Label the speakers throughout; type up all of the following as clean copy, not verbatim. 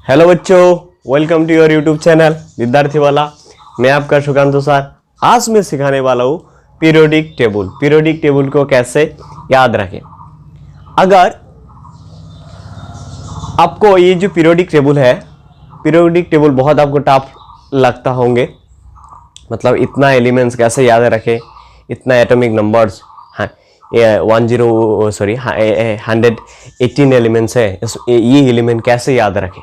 Speaker 1: Hello बच्चों, welcome to your YouTube channel Vidyarthi Wala. मैं आपका सुकांत सर। आज मैं सिखाने वाला हूँ पीरियोडिक टेबल। पीरियोडिक टेबल को कैसे याद रखें। अगर आपको ये जो पीरियोडिक टेबल है, पीरियोडिक टेबल बहुत आपको टफ लगता होंगे, मतलब इतना एलिमेंट्स कैसे याद रखें, इतना एटॉमिक नंबर्स, हाँ 118 एलिमेंट्स है, ये एलिमेंट कैसे याद रखें।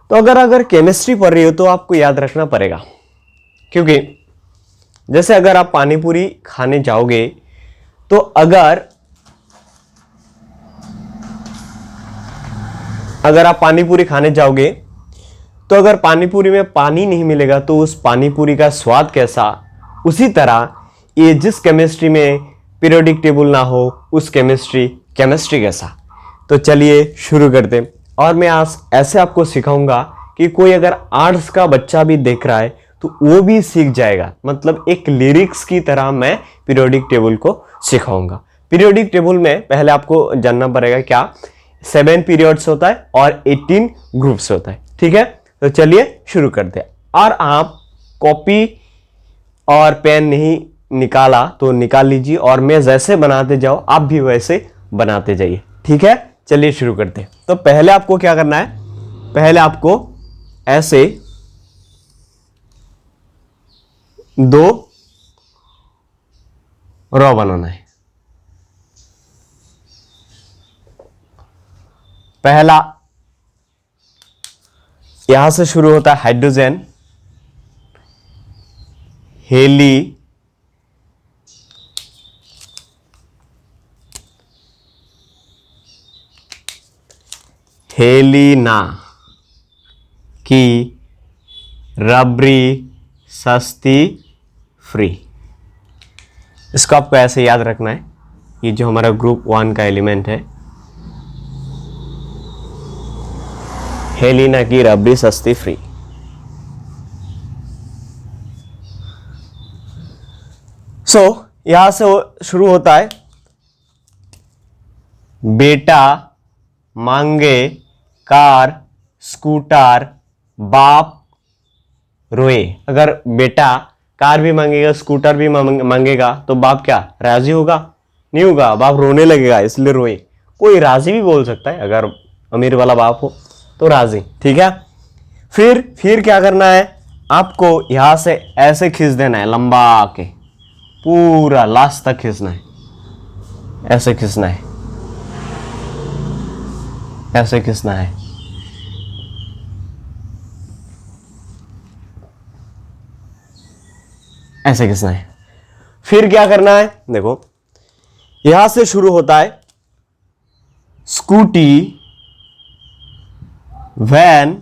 Speaker 1: तो अगर केमिस्ट्री पढ़ रही हो तो आपको याद रखना पड़ेगा, क्योंकि जैसे अगर आप पानी पूरी खाने जाओगे तो अगर आप पानी पूरी खाने जाओगे तो अगर पानी पूरी में पानी नहीं मिलेगा तो उस पानी पूरी का स्वाद कैसा, उसी तरह ये जिस केमिस्ट्री में पीरियोडिक टेबल ना हो उस केमिस्ट्री कैसा। तो चलिए शुरू करते हैं। और मैं आज ऐसे आपको सिखाऊंगा कि कोई अगर आर्ट्स का बच्चा भी देख रहा है तो वो भी सीख जाएगा, मतलब एक लिरिक्स की तरह मैं पीरियोडिक टेबल को सिखाऊंगा। पीरियोडिक टेबल में पहले आपको जानना पड़ेगा क्या 7 पीरियड्स होता है और 18 ग्रुप्स होता है। ठीक है, तो चलिए शुरू करते हैं। और आप कॉपी और पेन नहीं निकाला तो निकाल लीजिए, और मैं जैसे बनाते जाओ आप भी वैसे बनाते जाइए। ठीक है, चलिए शुरू करते हैं। तो पहले आपको क्या करना है, पहले आपको ऐसे 2 रो बनाना है। पहला यहां से शुरू होता है हाइड्रोजन, हेली, हेलिना की, रबरी, सस्ती, फ्री। इसको आपको ऐसे याद रखना है। ये जो हमारा ग्रुप 1 का एलिमेंट है, हेलिना की, रबरी, सस्ती, फ्री। यहां से शुरू होता है बेटा मांगे कार, स्कूटर, बाप रोए। अगर बेटा कार भी मांगेगा, स्कूटर भी मांगेगा तो बाप क्या राजी होगा? नहीं होगा, बाप रोने लगेगा, इसलिए रोए। कोई राजी भी बोल सकता है, अगर अमीर वाला बाप हो तो राजी। ठीक है, फिर क्या करना है, आपको यहां से ऐसे खींच देना है, लंबा आके पूरा लास्ट तक खींचना है। ऐसे खींचना है, ऐसे खींचना है। ऐसे खींचना है। फिर क्या करना है, देखो यहां से शुरू होता है स्कूटी, वैन,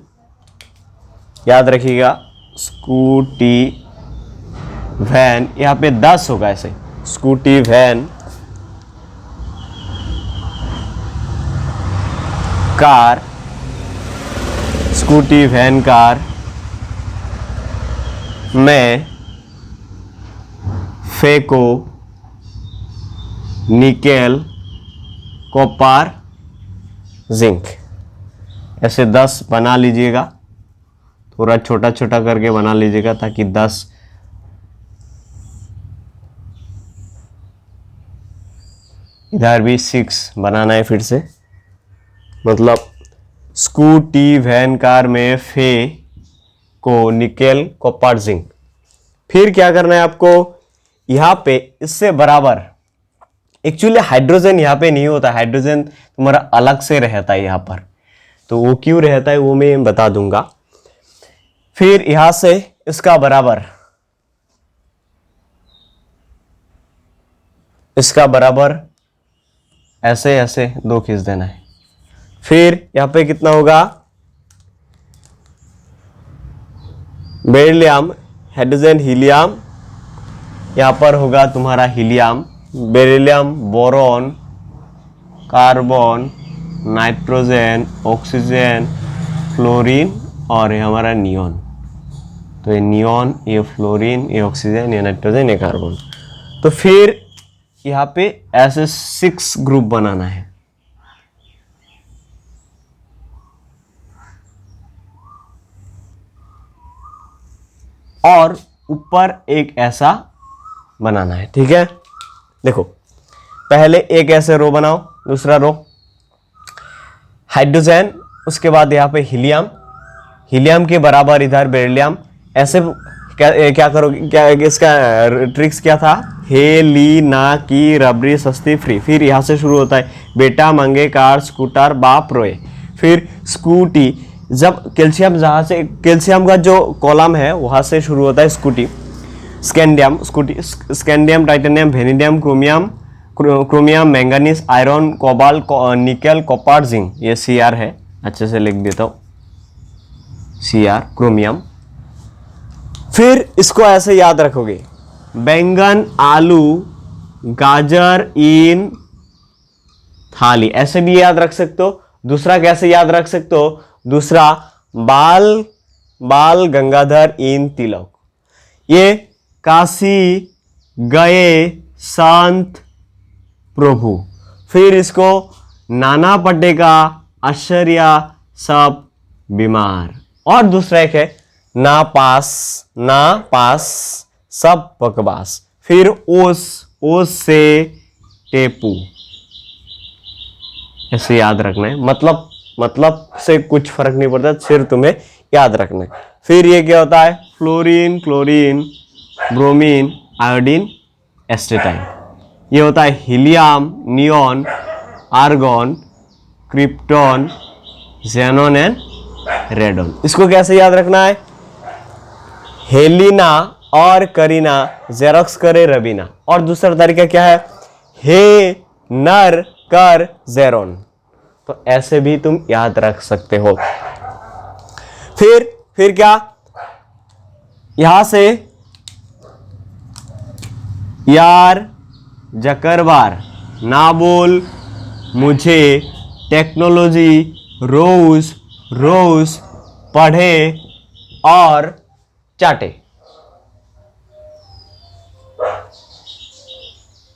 Speaker 1: याद रखिएगा स्कूटी, वैन, यहां पे 10 होगा ऐसे, scooty, van, car, scooty, van, car, मैं, फेको, निकेल, कॉपर, जिंक। ऐसे 10 बना लीजिएगा, थोड़ा छोटा छोटा करके बना लीजिएगा ताकि 10 इधर भी 6 बनाना है। फिर से मतलब स्कूटी, वैन, कार में फे को, निकेल, कॉपर, जिंक। फिर क्या करना है आपको, यहां पे इससे बराबर, एक्चुअली हाइड्रोजन यहां पे नहीं होता, हाइड्रोजन तुम्हारा अलग से रहता है यहां पर, तो वो क्यों रहता है वो मैं बता दूंगा। फिर यहां से इसका बराबर, इसका बराबर ऐसे ऐसे 2 खींच देना है। फिर यहां पे कितना होगा, बेरिलियम, हाइड्रोजन, हीलियम, यहां पर होगा तुम्हारा helium, beryllium, boron, carbon, nitrogen, oxygen, fluorine और ये हमारा नियॉन। तो ये नियॉन, ये फ्लोरीन, ये ऑक्सीजन, ये नाइट्रोजन, ये कार्बन। तो फिर यहां पे ऐसे 6 ग्रुप बनाना है। और ऊपर एक ऐसा बनाना है। ठीक है, देखो पहले एक ऐसे रो बनाओ, दूसरा रो हाइड्रोजन, उसके बाद यहाँ पे हीलियम, हीलियम के बराबर इधर बेरिलियम। ऐसे क्या करोगे, क्या इसका ट्रिक्स क्या था, हेलिना की रबरी सस्ती फ्री। फिर यहाँ से शुरू होता है बेटा मंगे कार स्कूटर बाप रोए। फिर स्कूटी, जब कैल्शियम, जहाँ से कैल्शियम का जो कॉलम है वहाँ से शुरू होता है scooty. Scandium, scooty, scandium, titanium, vanadium, chromium, manganese, iron, cobalt, nickel, copper, zinc. ये Cr है, अच्छे से लिख देता हूँ, Cr, क्रोमियम। फिर इसको ऐसे याद रखोगे, बैंगन, आलू, गाजर इन थाली, ऐसे भी याद रख सकते हो। दूसरा कैसे याद रख सकते हो, दूसरा बाल गंगाधर इन तिलक। ये काशी गए संत प्रभु। फिर इसको नाना पटेगा आश्चर्य सब बीमार। और दूसरा एक है ना पास सब बकवास। फिर ओस से टेपू, ऐसे याद रखना है, मतलब से कुछ फर्क नहीं पड़ता, सिर्फ तुम्हें याद रखना है। फिर ये क्या होता है, fluorine, chlorine, bromine, iodine, astatine. ये होता है helium, neon, argon, krypton, xenon and radon. इसको कैसे याद रखना है, हेलिना और करीना जेरोक्स करे रबीना। और दूसरा तरीका क्या है, हे नर कर जेरोन। तो ऐसे भी तुम याद रख सकते हो। फिर क्या, यहां से यार जकरबार ना बोल मुझे, टेक्नोलॉजी, रोज पढ़े और चाटे।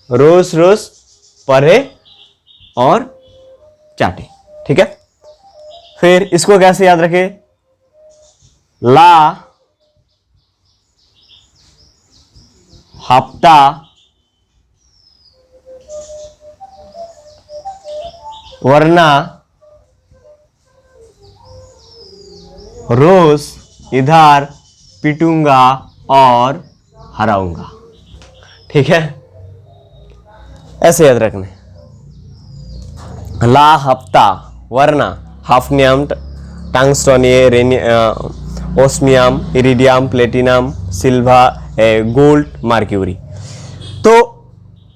Speaker 1: रोज पढ़े और चाटे। ठीक है, फिर इसको कैसे याद रखे, ला हफ्ता वरना रोज इधर पीटूंगा और हराऊंगा। ठीक है, ऐसे याद रखना, ला हफ्ता वरना hafnium, tungsten, osmium, iridium, platinum, silver, gold, mercury. तो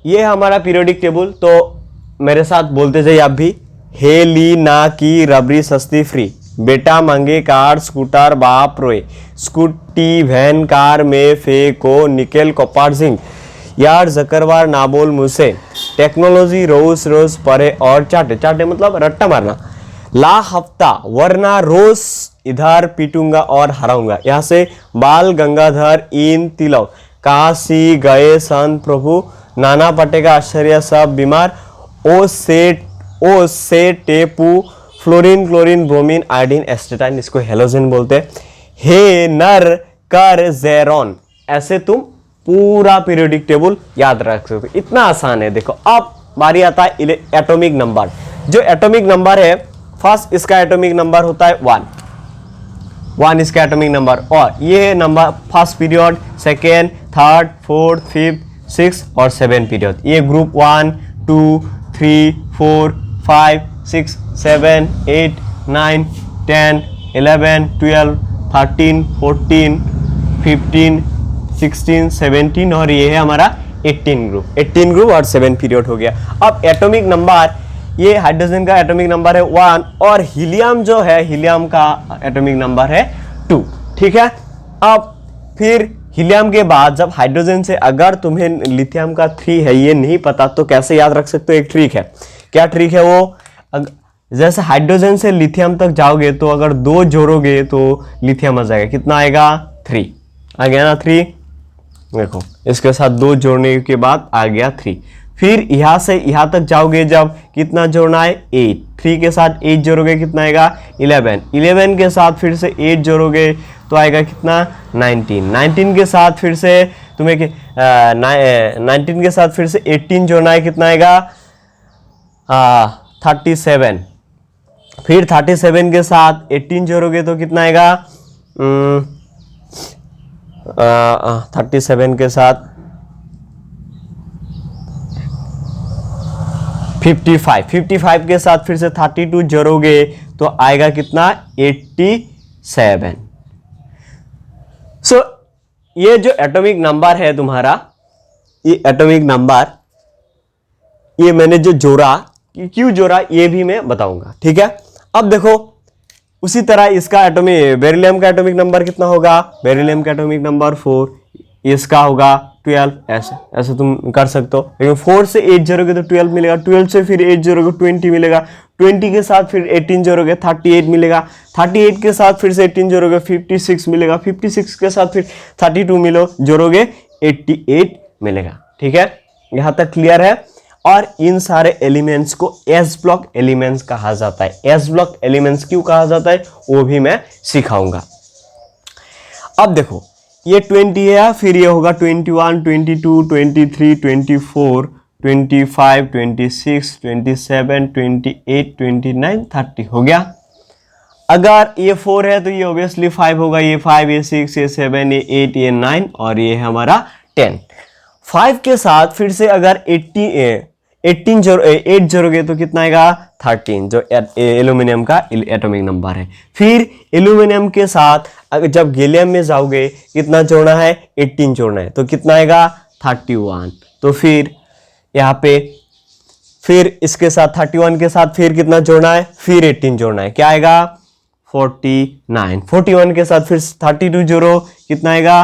Speaker 1: ये हमारा पीरियोडिक टेबल। तो मेरे साथ बोलते जाइए आप भी, हेलिना की रबरी सस्ती फ्री, बेटा मांगे कार स्कूटर बाप रोए, स्कूटी वैन कार में फेंको निकल कॉपर जिंक, यार जकरबार ना बोल मुझसे, टेक्नोलॉजी रोज पढ़े और चाटे मतलब रट्टा मारना, ला हफ्ता वरना रोज इधर पीटूंगा और हराऊंगा। यहाँ से बाल गंगाधर इन तिलक, काशी गए संत प्रभु, नाना पटेगा आश्चर्य सब बीमार, ओ से टेपू, fluorine, chlorine, bromine, iodine, astatine. इसको हेलोजन बोलते हैं। हे नर कर जेरोन। ऐसे तुम पूरा पीरियोडिक टेबल याद रख सकते हो, इतना आसान है। देखो अब बारी आता है एटॉमिक नंबर। जो एटॉमिक नंबर है, फर्स्ट इसका एटॉमिक नंबर होता है 1 इसका एटॉमिक नंबर। और ये number first period, second, third, fourth, fifth, 6 और 7 पीरियड। ये ग्रुप 1, 2, 3, 4, 5, 6, 7, 8, 9, 10, 11, 12, 13, 14, 15, 16, 17 और ये है हमारा 18 ग्रुप और 7 पीरियड हो गया। अब एटॉमिक नंबर, ये हाइड्रोजन का एटॉमिक नंबर है 1 और हीलियम जो है, हीलियम का एटॉमिक नंबर है 2। ठीक है, अब फिर हीलियम के बाद जब हाइड्रोजन से अगर तुम्हें लिथियम का 3 है ये नहीं पता तो कैसे याद रख सकते हो, एक ट्रिक है। क्या ट्रिक है वो, जैसे हाइड्रोजन से लिथियम तक जाओगे तो अगर 2 जोड़ोगे तो लिथियम आ जाएगा, कितना आएगा 3 आ गया ना 3। देखो इसके साथ 2 जोड़ने के बाद आ गया 3। फिर यहां से यहां तक जाओगे जब कितना जोड़ना है 8, 3 के साथ 8 जोड़ोगे कितना आएगा 11 के साथ फिर से 8 जोड़ोगे तो आएगा कितना 19। 19 के साथ फिर से तुम्हें 19 के साथ फिर से 18 जोड़ना है, कितना आएगा 37। फिर 37 के साथ 18 जोड़ोगे तो कितना आएगा 37 के साथ 55 के साथ फिर से 32 जोड़ोगे तो आएगा कितना 87। सो ये जो एटॉमिक नंबर है तुम्हारा, ये एटॉमिक नंबर, ये मैंने जो जोड़ा, क्यों जोड़ा ये भी मैं बताऊंगा, ठीक है। अब देखो उसी तरह इसका बेरिलियम का एटॉमिक नंबर कितना होगा, बेरिलियम का एटॉमिक नंबर 4, इसका होगा 12, ऐसे ऐसे तुम कर सकते हो। लेकिन 4 से 8 जोड़ोगे तो 12 मिलेगा, 12 से फिर 8 जोड़ोगे 20 मिलेगा, 20 के साथ फिर 18 जोड़ोगे 38 मिलेगा, 38 के साथ फिर से 18 जोड़ोगे 56 मिलेगा, 56 के साथ फिर 32 जोड़ोगे 88 मिलेगा, ठीक है। यहां तक क्लियर है। और इन सारे एलिमेंट्स को एस ब्लॉक एलिमेंट्स कहा जाता है। एस ब्लॉक एलिमेंट्स क्यों कहा जाता है वो भी मैं सिखाऊंगा। अब देखो ये 20 है, फिर ये होगा 21, 22, 23, 24, 25, 26, 27, 28, 29, 30 हो गया। अगर ये 4 है तो ये ऑब्वियसली 5 होगा, ये 5, ये 6, ये 7, ये 8, ये 9 और ये है हमारा 10। 5 के साथ फिर से अगर 8 जोड़ोगे तो कितना आएगा 13, जो एल्यूमिनियम का एटॉमिक नंबर है। फिर एल्यूमिनियम के साथ अगर जब गैलियम में जाओगे कितना जोड़ना है 18 जोड़ना है, तो कितना आएगा 31। तो फिर यहाँ पे फिर इसके साथ 31 के साथ फिर कितना जोड़ना है, फिर 18 जोड़ना है, क्या आएगा 49। 41 के साथ फिर 32 जोड़ो, कितना आएगा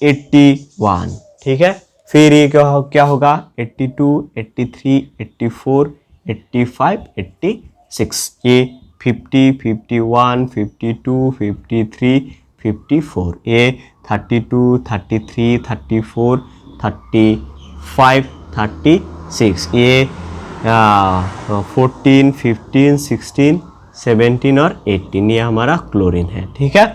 Speaker 1: 81, ठीक है। फिर ये क्या होगा 82, 83, 84, 85, 86, ये 50, 51, 52, 53, 54, ये 32, 33, 34, 35, 36, ये 14, 15, 16, 17 और 18, ये हमारा क्लोरीन है, ठीक है।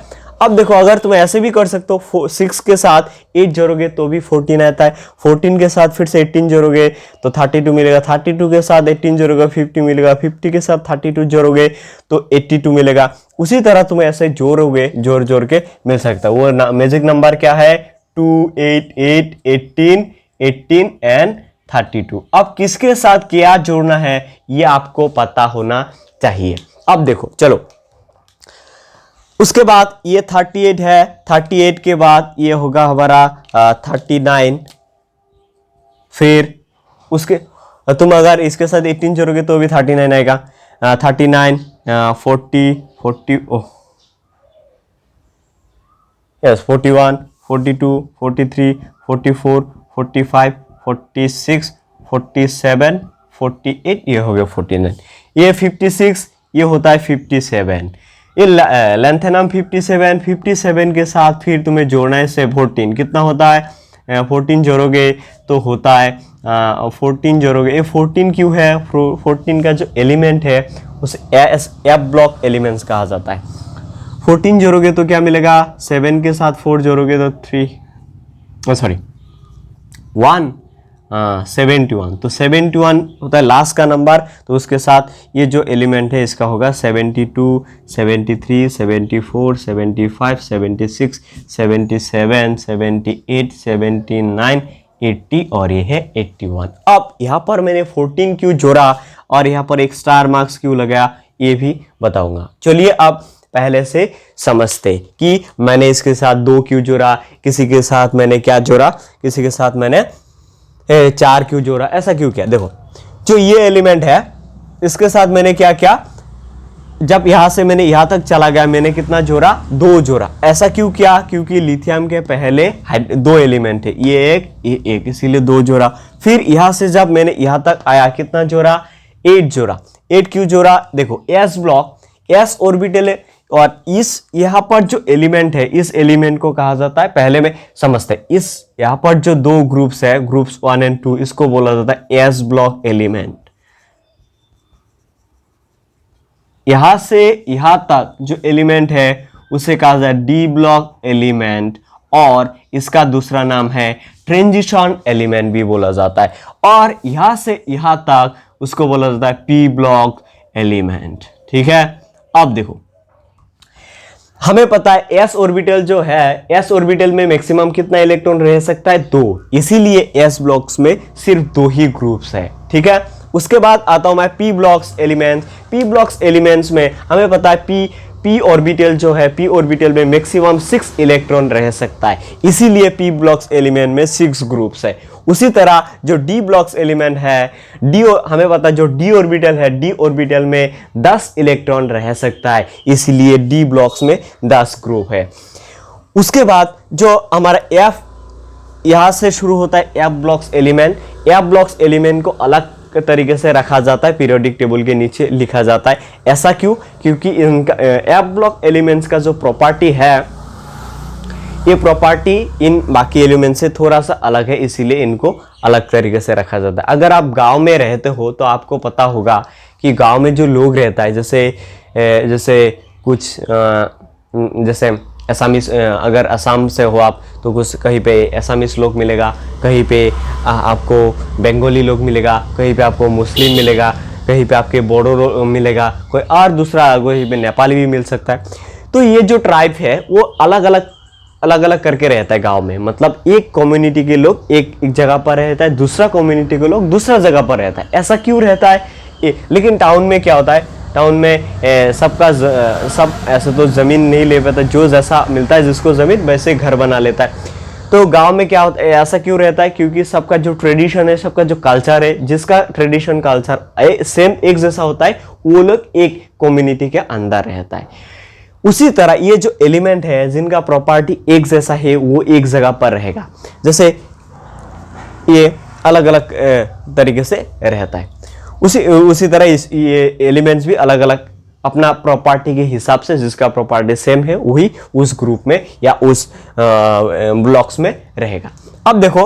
Speaker 1: अब देखो अगर तुम ऐसे भी कर सकते हो, 6 के साथ 8 जोड़ोगे तो भी 14 आता है, 14 के साथ फिर से 18 जोड़ोगे तो 32 मिलेगा, 32 के साथ 18 जोड़ोगे 50 मिलेगा, 50 के साथ 32 जोड़ोगे तो 82 मिलेगा। उसी तरह तुम ऐसे जोड़ोगे, जोड़ के मिल सकता है। वो मैजिक नंबर क्या है 2, 8, 8, 18, 18 एंड 32। अब किसके साथ क्या जोड़ना है ये आपको पता होना चाहिए। अब देखो चलो, उसके बाद ये 38 है, 38 के बाद ये होगा हमारा 39, फिर उसके तुम अगर इसके साथ 18 जोड़ोगे तो भी 39 आएगा, 39, 40, 41, 42, 43, 44, 45, 46, 47, 48, ये हो गया 49, ये 56, ये होता है 57। ये लैंथेनम 57, 57 के साथ फिर तुम्हें जोड़ना है से 14, कितना होता है 14 जोड़ोगे तो होता है 14 जोड़ोगे। ये 14 क्यों है, 14 का जो एलिमेंट है उसे एफ ब्लॉक एलिमेंट्स कहा जाता है। 14 जोड़ोगे तो क्या मिलेगा, 7 के साथ 4 जोड़ोगे तो 71, तो 71 होता है लास्ट का नंबर। तो उसके साथ ये जो एलिमेंट है इसका होगा 72, 73, 74, 75, 76, 77, 78, 79, 80 और ये है 81। अब यहाँ पर मैंने 14 क्यों जोड़ा और यहाँ पर एक स्टार मार्क्स क्यों लगाया ये भी बताऊंगा। चलिए अब पहले से समझते कि मैंने इसके साथ 2 क्यों जोड़ा, किसी के साथ मैंने क्या जोड़ा, किसी के साथ मैंने 4 क्यों जोड़ा, ऐसा क्यों किया। देखो जो ये एलिमेंट है इसके साथ मैंने क्या किया, जब यहां से मैंने यहां तक चला गया मैंने कितना जोड़ा, 2 जोड़ा। ऐसा क्यों किया, क्योंकि लिथियम के पहले 2 एलिमेंट है, ये एक, इसीलिए 2 जोड़ा। फिर यहां से जब मैंने यहां तक आया कितना जोड़ा, 8 जोड़ा। 8 क्यों जोड़ा, देखो एस ब्लॉक, एस ऑर्बिटल है और इस यहां पर जो एलिमेंट है इस एलिमेंट को कहा जाता है, पहले में समझते हैं, इस यहां पर जो 2 ग्रुप्स है, ग्रुप्स 1 एंड 2, इसको बोला जाता है एस ब्लॉक एलिमेंट। यहां से यहां तक जो एलिमेंट है उसे कहा जाता है डी ब्लॉक एलिमेंट, और इसका दूसरा नाम है ट्रांजिशन एलिमेंट भी बोला जाता है। और यहां से यहां तक उसको बोला जाता है पी ब्लॉक एलिमेंट। ठीक है, अब देखो हमें पता है एस ऑर्बिटल जो है, एस ऑर्बिटल में मैक्सिमम कितना इलेक्ट्रॉन रह सकता है? 2, इसीलिए एस ब्लॉक्स में सिर्फ 2 ही ग्रुप्स है। ठीक है, उसके बाद आता हूं मैं P blocks elements. P blocks elements में हमें पता है पी ऑर्बिटल जो है, पी ऑर्बिटल में मैक्सिमम 6 इलेक्ट्रॉन रह सकता है, इसीलिए पी ब्लॉक्स एलिमेंट में 6 ग्रुप्स है। उसी तरह जो डी ब्लॉक्स एलिमेंट है, हमें पता है जो डी ऑर्बिटल है, डी ऑर्बिटल में 10 इलेक्ट्रॉन रह सकता है, इसीलिए डी ब्लॉक्स में 10 ग्रुप है। उसके बाद जो हमारा एफ यहां से शुरू होता है, F blocks element, F blocks element को अलग तरीके से रखा जाता है, पीरियोडिक टेबल के नीचे लिखा जाता है। ऐसा क्यों? क्योंकि इनका एफ ब्लॉक एलिमेंट्स का जो प्रॉपर्टी है, ये प्रॉपर्टी इन बाकी एलिमेंट से थोड़ा सा अलग है, इसीलिए इनको अलग तरीके से रखा जाता है। अगर आप गांव में रहते हो तो आपको पता होगा कि गांव में जो लोग रहता है, जैसे कुछ जैसे असमीज, अगर असम से हो आप तो कुछ कहीं पे असमीज लोग मिलेगा, कहीं पे आपको बंगाली लोग मिलेगा, कहीं पे आपको मुस्लिम मिलेगा, कहीं पे आपके बोडो मिलेगा, कोई और दूसरा कोई पे नेपाली भी मिल सकता है। तो ये जो ट्राइब है वो अलग अलग करके रहता है गांव में। मतलब एक कम्युनिटी के लोग एक जगह पर रहता है, दूसरा कम्युनिटी के लोग दूसरा जगह पर रहता है। ऐसा क्यों रहता है? लेकिन टाउन में क्या होता है, टाउन में सब ऐसे तो ज़मीन नहीं ले पाता, जो जैसा मिलता है जिसको ज़मीन वैसे घर बना लेता है। तो गांव में क्या होता है, ऐसा क्यों रहता है? क्योंकि सबका जो ट्रेडिशन है, सबका जो कल्चर है, जिसका ट्रेडिशन कल्चर सेम एक जैसा होता है, वो लोग एक कम्युनिटी के अंदर रहता है। उसी तरह ये जो एलिमेंट है जिनका प्रॉपर्टी एक जैसा है, वो एक जगह पर रहेगा। जैसे ये अलग अलग तरीके से रहता है, उसी तरह ये एलिमेंट्स भी अलग अलग अपना प्रॉपर्टी के हिसाब से, जिसका प्रॉपर्टी सेम है वही उस ग्रुप में या उस ब्लॉक्स में रहेगा। अब देखो,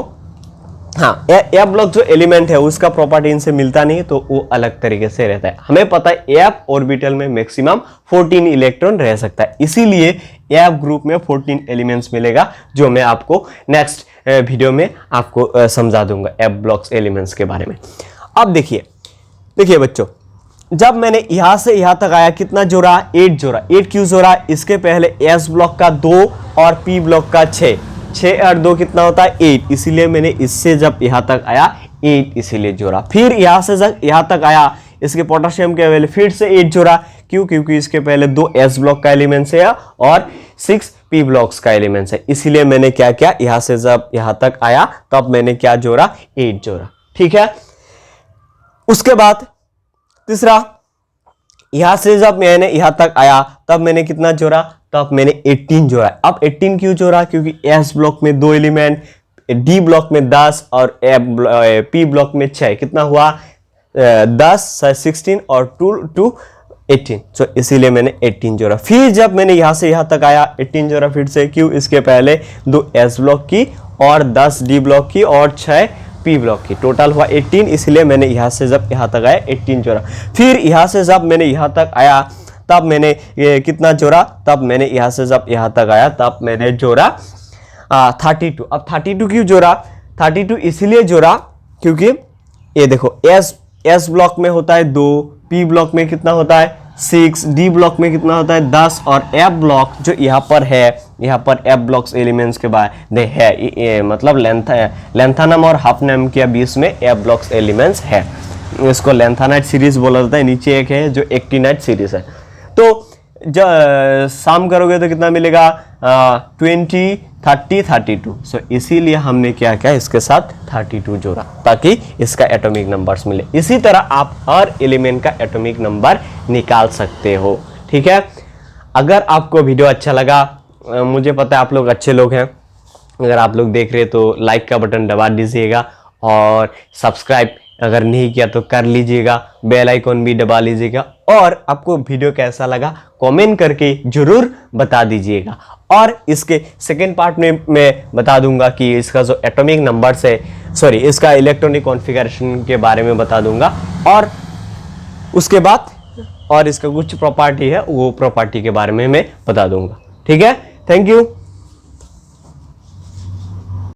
Speaker 1: हाँ, एफ ब्लॉक जो एलिमेंट है उसका प्रॉपर्टी इनसे मिलता नहीं, तो वो अलग तरीके से रहता है। हमें पता है एफ ऑर्बिटल में मैक्सिमम 14 इलेक्ट्रॉन रह सकता है, इसीलिए एफ ग्रुप में 14 एलिमेंट्स मिलेगा, जो मैं आपको नेक्स्ट वीडियो में आपको समझा दूंगा एफ ब्लॉक्स एलिमेंट्स के बारे में। अब देखिए बच्चों, जब मैंने यहां से यहां तक आया, कितना जोड़ा? 8 जोड़ा। 8 क्यों जोड़ा? इसके पहले एस ब्लॉक का 2 और पी ब्लॉक का 6 और 2 कितना होता है? 8, इसीलिए मैंने इससे जब यहां तक आया 8 इसीलिए जोड़ा। फिर यहां से जब यहां तक आया, इसके पोटेशियम के पहले फिर से 8 जोड़ा। क्यों? क्योंकि इसके पहले 2 एस ब्लॉक का एलिमेंट्स है और 6 पी ब्लॉक्स का एलिमेंट्स है, इसीलिए मैंने क्या किया, यहां से जब यहां तक आया तब मैंने क्या जोड़ा? 8 जोड़ा। ठीक है, उसके बाद तीसरा, यहां से जब मैंने यहां तक आया तब मैंने कितना जोड़ा? तब मैंने 18 जोड़ा। अब 18 क्यों जोड़ा? क्योंकि एस ब्लॉक में 2 एलिमेंट, डी ब्लॉक में 10 और पी ब्लॉक में 6, कितना हुआ? 10 16 और 2 18, so इसीलिए मैंने 18 जोड़ा। फिर जब मैंने यहां से यहां तक आया 18 जोड़ा फिर से। क्यों? इसके पहले 2 एस ब्लॉक की और 10 डी ब्लॉक की और 6 पी ब्लॉक की, टोटल हुआ 18, इसलिए मैंने यहां से जब यहां तक आया 18 जोड़ा। फिर यहां से जब मैंने यहां तक आया तब मैंने कितना जोड़ा? तब मैंने यहां से जब यहां तक आया तब मैंने जोड़ा 32। अब 32 क्यों जोड़ा? 32 इसलिए जोड़ा क्योंकि ये देखो, एस ब्लॉक में होता है 2, पी ब्लॉक में कितना होता है? 6, डी ब्लॉक में कितना होता है? 10, और एफ ब्लॉक जो यहाँ पर है, यहाँ पर एफ ब्लॉक्स एलिमेंट्स के बाद है, मतलब लेंथानम और हाफनम के बीच में एफ ब्लॉक्स एलिमेंट्स है। इसको लेंथानाइट सीरीज बोला जाता है। नीचे एक है जो एक्टिनाइट सीरीज है। तो जब सम करोगे तो कितना मिलेगा? 20 30 32। सो इसीलिए हमने क्या किया, इसके साथ 32 जोड़ा ताकि इसका एटॉमिक नंबर्स मिले। इसी तरह आप हर एलिमेंट का एटॉमिक नंबर निकाल सकते हो। ठीक है, अगर आपको वीडियो अच्छा लगा, मुझे पता है आप लोग अच्छे लोग हैं, अगर आप लोग देख रहे हैं तो लाइक का बटन दबा दीजिएगा और सब्सक्राइब अगर नहीं किया तो कर लीजिएगा, बेल आइकॉन भी दबा लीजिएगा, और आपको वीडियो कैसा लगा कमेंट करके जरूर बता दीजिएगा। और इसके सेकेंड पार्ट में मैं बता दूंगा कि इसका जो एटॉमिक नंबर्स है, इसका इलेक्ट्रॉनिक कॉन्फ़िगरेशन के बारे में बता दूंगा, और उसके बाद और इसका कुछ प्रॉपर्टी है वो प्रॉपर्टी के बारे में मैं बता दूंगा। ठीक है, थैंक यू।